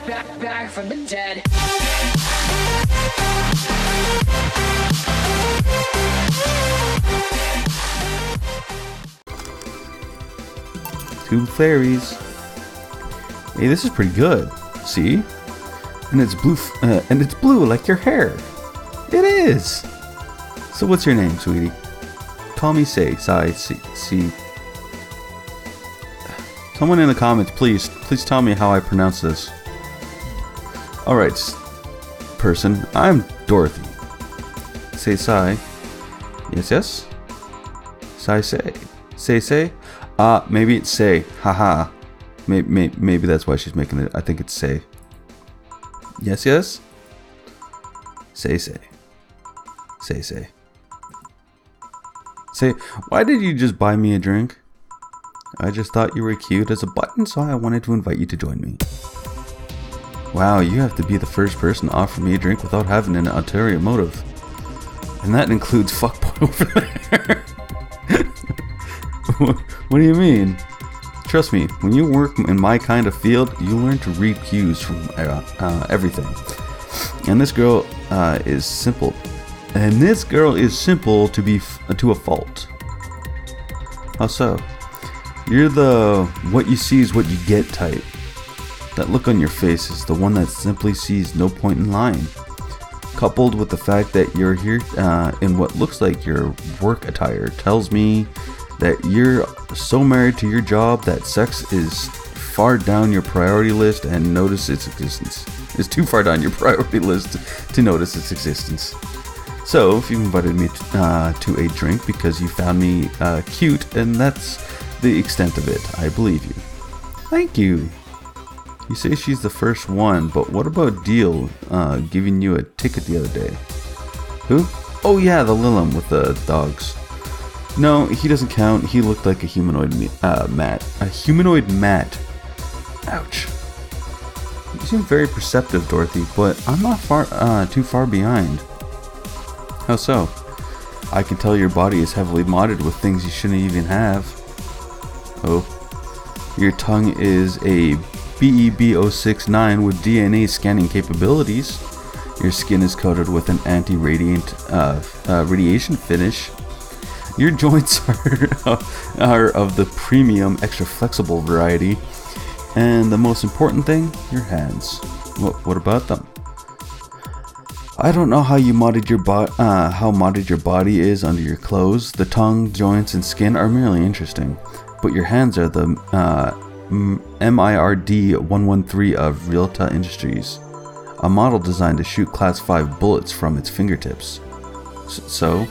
back from the dead. Two fairies. Hey, this is pretty good. See? And it's blue like your hair. It is. So what's your name, sweetie? Call me Sai. See. Someone in the comments, please tell me how I pronounce this. Alright, person, I'm Dorothy. Say. Yes? Say. Maybe it's say. Haha. Maybe that's why she's making it. I think it's say. Yes? Say. Say, why did you just buy me a drink? I just thought you were cute as a button, so I wanted to invite you to join me. Wow, you have to be the first person to offer me a drink without having an ulterior motive. And that includes fuckboy over there. What do you mean? Trust me, when you work in my kind of field, you learn to read cues from everything. And this girl is simple. And this girl is simple to a fault. How so? You're the what you see is what you get type. That look on your face is the one that simply sees no point in lying. Coupled with the fact that you're here in what looks like your work attire tells me that you're so married to your job that sex is far down your priority list and notice its existence. It's too far down your priority list to notice its existence. So, if you invited me to a drink because you found me cute, and that's the extent of it, I believe you. Thank you. You say she's the first one, but what about Deal giving you a ticket the other day? Who? Oh yeah, the Lilum with the dogs. No, he doesn't count. He looked like a humanoid mat. A humanoid mat. Ouch. You seem very perceptive, Dorothy, but I'm not too far behind. How so? I can tell your body is heavily modded with things you shouldn't even have. Oh. Your tongue is a BEB069 with DNA scanning capabilities. Your skin is coated with an anti-radiant radiation finish. Your joints are of the premium extra flexible variety. And the most important thing, your hands. What about them? I don't know how you modded your body is under your clothes. The tongue, joints, and skin are merely interesting, but your hands are the MIRD 113 of Realta Industries, a model designed to shoot Class 5 bullets from its fingertips. So,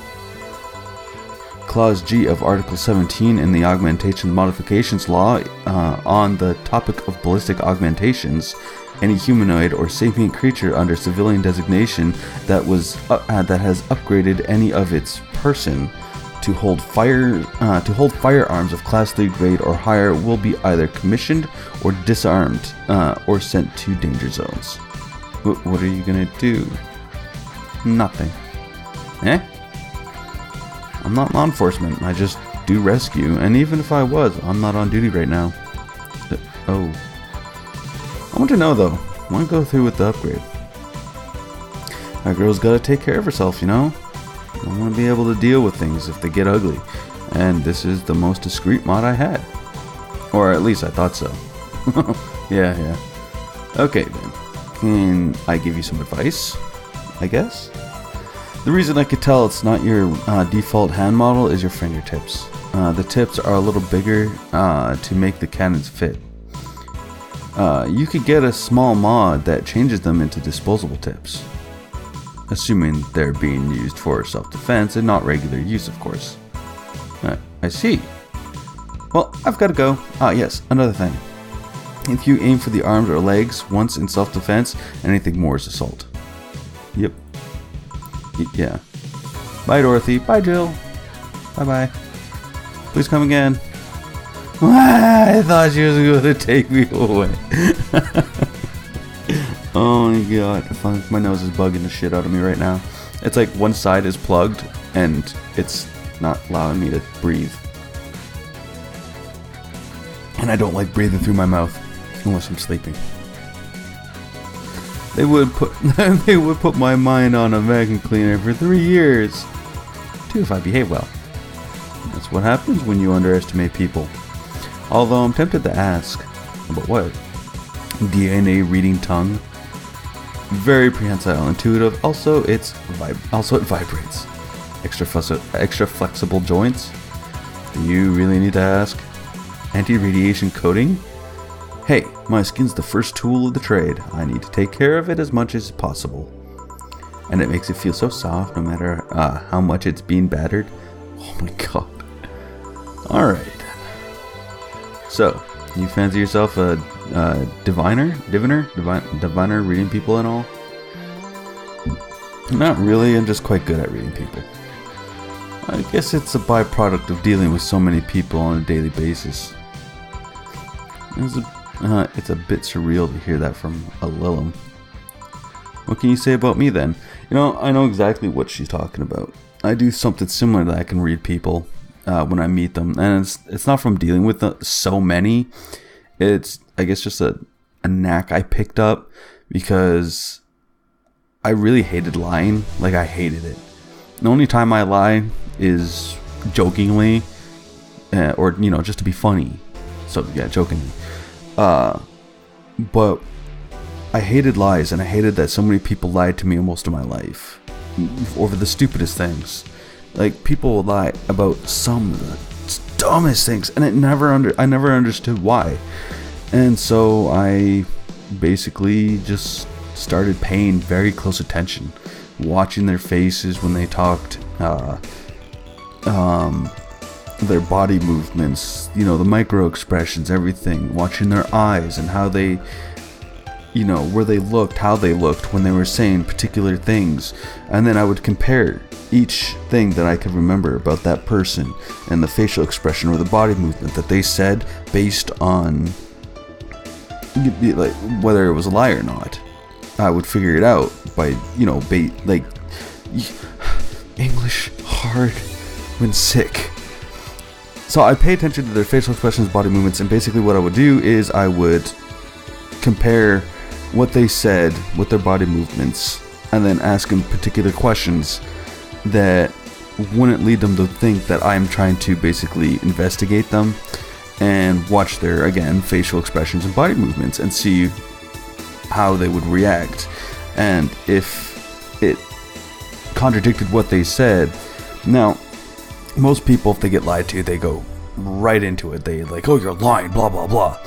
Clause G of Article 17 in the Augmentation Modifications Law on the topic of ballistic augmentations. Any humanoid or sapient creature under civilian designation that has upgraded any of its person to hold firearms of Class 3 grade or higher will be either commissioned or disarmed or sent to danger zones. What are you gonna do? Nothing. I'm not law enforcement. I just do rescue, and even if I was, I'm not on duty right now. Oh. I want to know though, I want to go through with the upgrade. Our girl's gotta take care of herself, you know? I want to be able to deal with things if they get ugly. And this is the most discreet mod I had. Or at least I thought so. Yeah. Okay then. Can I give you some advice? I guess? The reason I could tell it's not your default hand model is your fingertips. The tips are a little bigger to make the cannons fit. You could get a small mod that changes them into disposable tips. Assuming they're being used for self-defense and not regular use, of course. I see. Well, I've got to go. Yes, another thing. If you aim for the arms or legs once in self-defense, anything more is assault. Yep. Yeah. Bye, Dorothy. Bye, Jill. Bye-bye. Please come again. I thought she was going to take me away. Oh my god. My nose is bugging the shit out of me right now. It's like one side is plugged and it's not allowing me to breathe. And I don't like breathing through my mouth unless I'm sleeping. They would put my mind on a vacuum cleaner for 3 years. 2 if I behave well. That's what happens when you underestimate people. Although I'm tempted to ask, but what? DNA reading tongue? Very prehensile, intuitive. Also, it vibrates. Extra flexible joints. Do you really need to ask? Anti-radiation coating? Hey, my skin's the first tool of the trade. I need to take care of it as much as possible. And it makes it feel so soft no matter how much it's being battered. Oh my god. Alright. So, you fancy yourself a diviner reading people and all? Not really, I'm just quite good at reading people. I guess it's a byproduct of dealing with so many people on a daily basis. It's a bit surreal to hear that from a Lilum. What can you say about me then? You know, I know exactly what she's talking about. I do something similar that I can read people when I meet them, and it's not from dealing with so many. It's, I guess, just a knack I picked up because I really hated lying. Like, I hated it. The only time I lie is jokingly, or, you know, just to be funny. So, yeah, jokingly. But I hated lies, and I hated that so many people lied to me most of my life over the stupidest things. Like, people will lie about some of the dumbest things, and I never understood why. And so I basically just started paying very close attention, watching their faces when they talked, their body movements, you know, the micro expressions, everything, watching their eyes and how they, you know, where they looked, how they looked when they were saying particular things. And then I would compare each thing that I could remember about that person and the facial expression or the body movement that they said based on, like, whether it was a lie or not. I would figure it out by, you know, like, English hard when sick. So I pay attention to their facial expressions, body movements, and basically what I would do is I would compare what they said with their body movements and then ask them particular questions that wouldn't lead them to think that I'm trying to basically investigate them, and watch their, again, facial expressions and body movements and see how they would react. And if it contradicted what they said, now, most people, if they get lied to, they go right into it. They like, oh, you're lying, blah, blah, blah.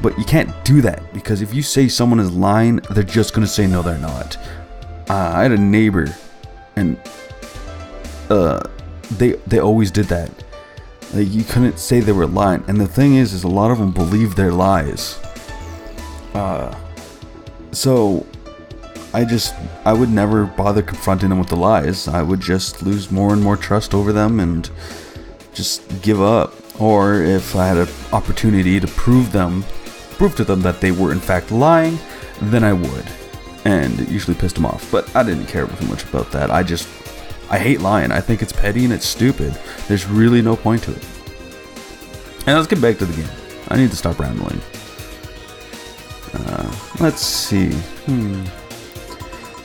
But you can't do that, because if you say someone is lying, they're just going to say, no, they're not. I had a neighbor, and they always did that. Like, you couldn't say they were lying. And the thing is a lot of them believe their lies. So I would never bother confronting them with the lies. I would just lose more and more trust over them and just give up. Or if I had an opportunity to prove to them that they were in fact lying, then I would. And it usually pissed them off. But I didn't care too much about that. I hate lying. I think it's petty and it's stupid. There's really no point to it. And let's get back to the game. I need to stop rambling. Let's see.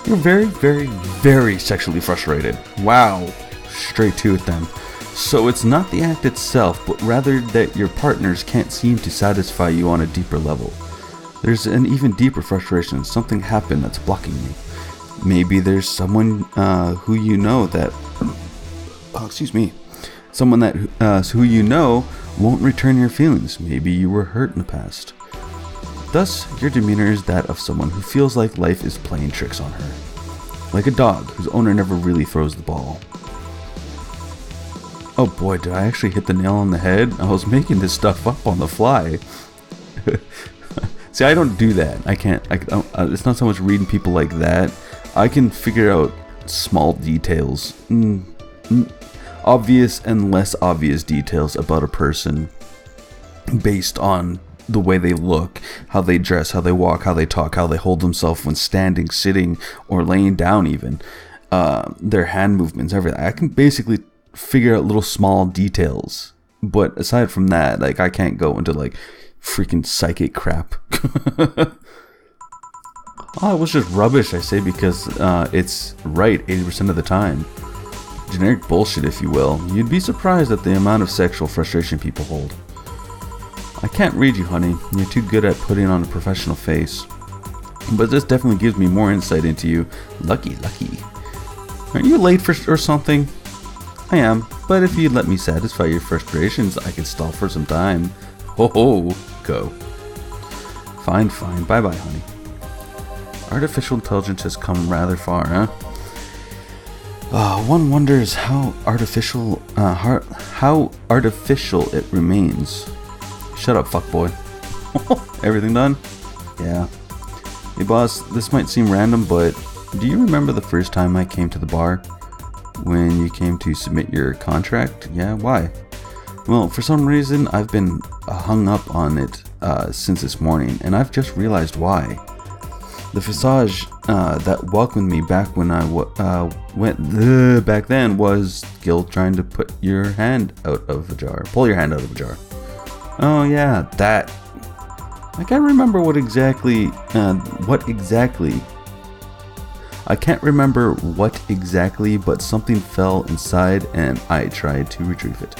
You're very, very, very sexually frustrated. Wow. Straight to it then. So it's not the act itself, but rather that your partners can't seem to satisfy you on a deeper level. There's an even deeper frustration. Something happened that's blocking you. Maybe there's someone who you know that... Someone that who you know won't return your feelings. Maybe you were hurt in the past. Thus, your demeanor is that of someone who feels like life is playing tricks on her. Like a dog whose owner never really throws the ball. Oh boy, did I actually hit the nail on the head? I was making this stuff up on the fly. See, I don't do that. I can't. It's not so much reading people like that. I can figure out small details. Obvious and less obvious details about a person based on the way they look, how they dress, how they walk, how they talk, how they hold themselves when standing, sitting, or laying down even. Their hand movements, everything. I can basically figure out little small details. But aside from that, like, I can't go into like freaking psychic crap. Oh, it was just rubbish, I say, because it's right 80% of the time. Generic bullshit, if you will. You'd be surprised at the amount of sexual frustration people hold. I can't read you, honey. You're too good at putting on a professional face. But this definitely gives me more insight into you. Lucky. Aren't you late or something? I am, but if you'd let me satisfy your frustrations, I could stall for some time. Ho, go. Fine. Bye-bye, honey. Artificial intelligence has come rather far, huh? One wonders how artificial it remains. Shut up, fuckboy. Everything done? Yeah. Hey, boss, this might seem random, but do you remember the first time I came to the bar? When you came to submit your contract? Yeah, why? Well, for some reason, I've been hung up on it since this morning, and I've just realized why. The visage that welcomed me back when I went back then was guilt trying to pull your hand out of a jar. Oh yeah, that. I can't remember what exactly. I can't remember what exactly, but something fell inside and I tried to retrieve it.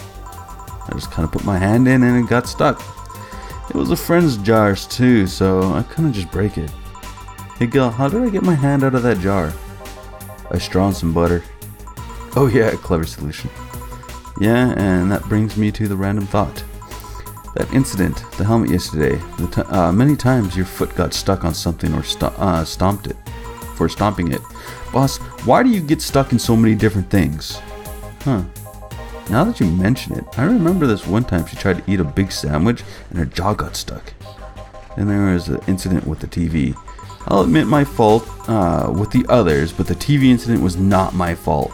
I just kind of put my hand in and it got stuck. It was a friend's jars too, so I couldn't just break it. Hey girl, how did I get my hand out of that jar? A straw and some butter. Oh yeah, clever solution. Yeah, and that brings me to the random thought. That incident, the helmet yesterday, many times your foot got stuck on something or stomped it. For stomping it. Boss, why do you get stuck in so many different things? Huh. Now that you mention it, I remember this one time she tried to eat a big sandwich and her jaw got stuck. Then there was an incident with the TV. I'll admit my fault with the others, but the TV incident was not my fault.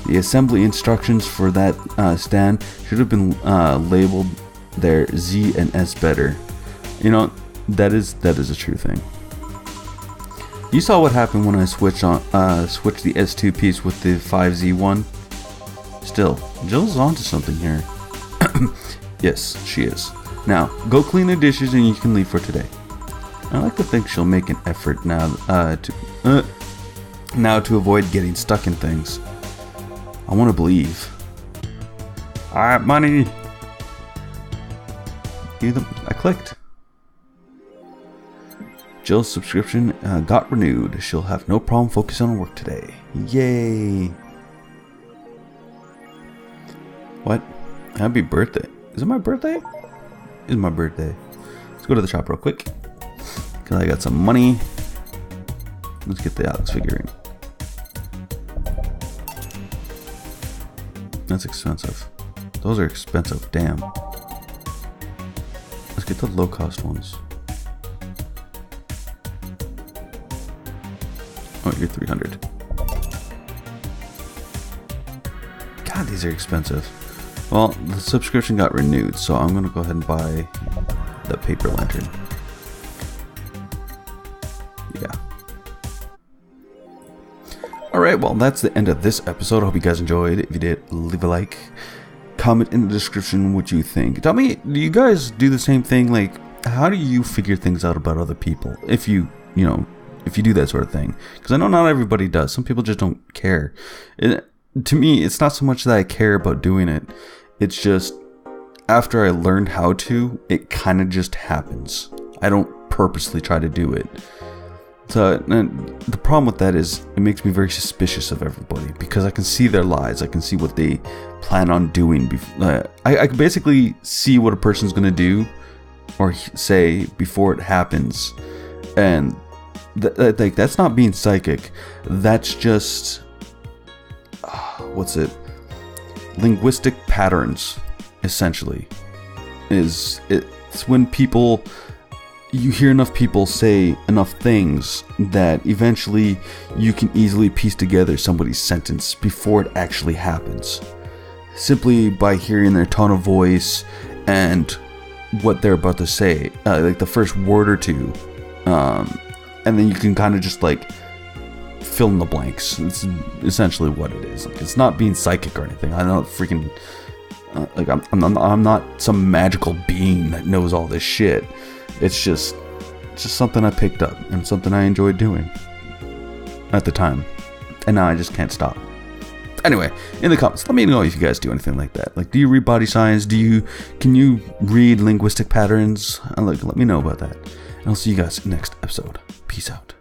The assembly instructions for that stand should have been labeled there Z and S better. You know, that is a true thing. You saw what happened when I switched the S2 piece with the 5Z one. Still, Jill's onto something here. Yes, she is. Now, go clean the dishes and you can leave for today. I like to think she'll make an effort now to avoid getting stuck in things. I want to believe. Alright, money. I clicked. Jill's subscription got renewed. She'll have no problem focusing on work today. Yay. What? Happy birthday. Is it my birthday? It's my birthday. Let's go to the shop real quick. Because I got some money. Let's get the Alex figurine. That's expensive. Those are expensive. Damn. Let's get the low cost ones. Oh, you're 300. God, these are expensive. Well, the subscription got renewed, so I'm gonna go ahead and buy the paper lantern. Yeah. Alright, well, that's the end of this episode. I hope you guys enjoyed. If you did, leave a like. Comment in the description what you think. Tell me, do you guys do the same thing? Like, how do you figure things out about other people? If you do that sort of thing. Because I know not everybody does. Some people just don't care. To me, it's not so much that I care about doing it. It's just, after I learned how to, it kind of just happens. I don't purposely try to do it. So, and the problem with that is, it makes me very suspicious of everybody. Because I can see their lies. I can see what they plan on doing. I can basically see what a person's going to do or say before it happens. And that's not being psychic. That's just linguistic patterns, essentially. It's when you hear enough people say enough things that eventually you can easily piece together somebody's sentence before it actually happens, simply by hearing their tone of voice and what they're about to say, like the first word or two. And then you can kind of just like fill in the blanks. It's essentially what it is. Like, it's not being psychic or anything. I don't freaking like I'm not some magical being that knows all this shit. It's just It's just something I picked up and something I enjoyed doing at the time. And now I just can't stop. Anyway, in the comments, let me know if you guys do anything like that. Like, do you read body signs? Can you read linguistic patterns? Let me know about that. And I'll see you guys next episode. Peace out.